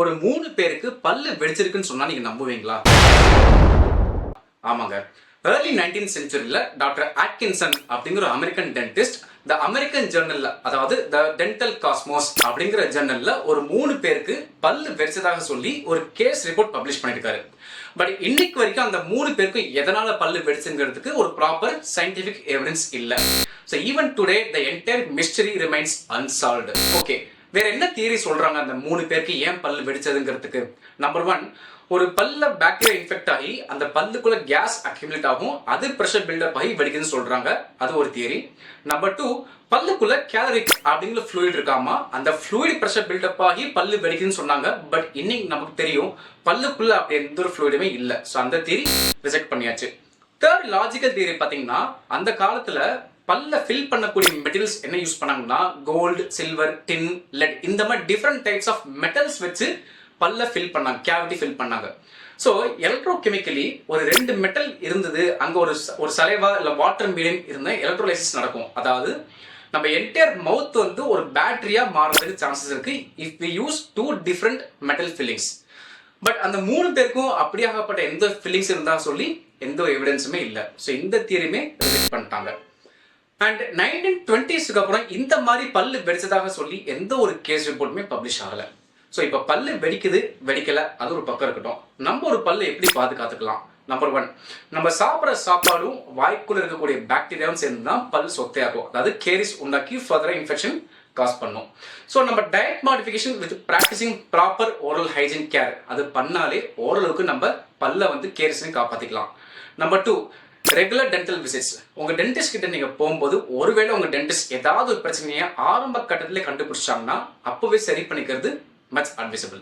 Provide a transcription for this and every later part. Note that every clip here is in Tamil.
ஒரு 3 பேருக்கு பல்லு வெடிச்சிருக்குன்னு சொன்னா நீங்க நம்புவீங்களா? ஆமாங்க. ஏர்லி 19th செஞ்சுரியில டாக்டர் ஆட்கின்சன் அப்படிங்கிற அமெரிக்கன் டென்டிஸ்ட் த அமெரிக்கன் ஜர்னல்ல, அதாவது த டென்டல் காஸ்மோஸ் அப்படிங்கிற ஜர்னல்ல ஒரு 3 பேருக்கு பல்லு வெடிச்சதாக சொல்லி ஒரு கேஸ் ரிப்போர்ட் பப்ளிஷ் பண்ணிருக்காரு. பட் இன்னைக்கு வரைக்கும் அந்த 3 பேருக்கு எதனால பல்லு வெடிச்சுங்கிறதுக்கு ஒரு ப்ராப்பர் சயின்டிபிக் எவிடன்ஸ் இல்ல. So even today the entire mystery remains unsolved. Okay, வேற என்ன தியரி சொல்றாங்க அந்த 3 பேருக்கு ஏன் பல்லு வெடிச்சதுங்கிறதுக்கு? நம்பர் 1, ஒரு பல்ல பாக்டீரியா இன்ஃபெக்ட் ஆகி அந்த பல்லுக்குள்ள கேஸ் அக்யூமுலேட் ஆகும், அது பிரஷர் பில்டப் ஆகி வெடிக்குதுன்னு சொல்றாங்க. அது ஒரு தியரி. நம்பர் 2, பல்லுக்குள்ள கேலரிக் அப்படிங்கிற ஃப்ளூயிட் இருக்காமா, அந்த ஃப்ளூயிட் பிரஷர் பில்டப் ஆகி பல்லு வெடிக்குதுன்னு சொன்னாங்க. பட் இன்னைக்கு நமக்கு தெரியும் பல்லுக்குள்ள அப்படி எந்த ஒரு ஃப்ளூயிடுமே இல்ல. ஸோ அந்த தியரி ரிஜெக்ட் பண்ணியாச்சு. தேர்ட் லாஜிக்கல் தியரி பாத்தீங்கன்னா, அந்த காலத்துல பல்ல ஃபில் பண்ணக்கூடிய மெட்டீரியல்ஸ் என்ன யூஸ் பண்ணாங்கன்னா கோல்டு, சில்வர், டின், லெட் இந்த மாதிரி டிஃப்ரெண்ட் டைப்ஸ் ஆஃப் மெட்டல்ஸ் வச்சு பல்ல ஃபில் பண்ணாங்க, கேவிட்டி ஃபில் பண்ணாங்க. ஸோ எலக்ட்ரோகெமிக்கலி ஒரு 2 மெட்டல் இருந்தது, அங்க ஒரு சலைவா இல்ல வாட்டர் மீடியம் இருந்த எலக்ட்ரோலைசிஸ் நடக்கும். அதாவது நம்ம என்டையர் மவுத் வந்து ஒரு பேட்டரியா மாறதுக்கு சான்சஸ் இருக்கு if we use 2 different metal fillings. But அந்த 3 பேருக்கும் அப்படியாகப்பட்ட எந்த ஃபில்லிங்ஸ் இருந்தா சொல்லி எந்த எவிடன்ஸுமே இல்லை. ஸோ இந்த தியரியுமே ரிஜெக்ட் பண்ணிட்டாங்க. அண்ட் 1920s அப்புறம் இந்த மாதிரி பல்லு வெடிச்சதாக சொல்லி எந்த ஒரு கேஸ் ரிப்போர்ட்டுமே பப்ளிஷ் ஆகல. ஸோ இப்போ பல்லு வெடிக்குது வெடிக்கல அது ஒரு பக்கம் இருக்கட்டும், நம்ம ஒரு பல்லு எப்படி பாதுகாத்துக்கலாம்? நம்பர் 1, நம்ம சாப்பிட்ற சாப்பாடும் வாய்க்குள்ள இருக்கக்கூடிய பாக்டீரியாவும் சேர்ந்து தான் பல் சொத்தையாகும், அதாவது கேரிஸ் உண்டாக்கி ஃபர்தரா இன்ஃபெக்ஷன் காஸ் பண்ணும். ஸோ நம்ம diet modification with practising proper oral hygiene care அது பண்ணாலே ஓரளவுக்கு நம்ம பல்ல வந்து கேரிஸையும் காப்பாற்றிக்கலாம். Number 2, regular dental visits. உங்க டென்டிஸ்ட் கிட்ட நீங்க போகும்போது ஒருவேளை உங்க டென்டிஸ்ட் ஏதாவது ஒரு பிரச்சனையை ஆரம்ப கட்டத்திலே கண்டுபிடிச்சாங்கன்னா அப்பவே சரி பண்ணிக்கிறது மச் அட்வைசபிள்.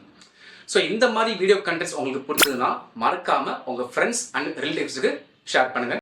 ஸோ இந்த மாதிரி வீடியோ கண்டென்ட்ஸ் உங்களுக்கு பிடிச்சதுன்னா மறக்காம உங்க ஃப்ரெண்ட்ஸ் அண்ட் ரிலேட்டிவ்ஸுக்கு ஷேர் பண்ணுங்க.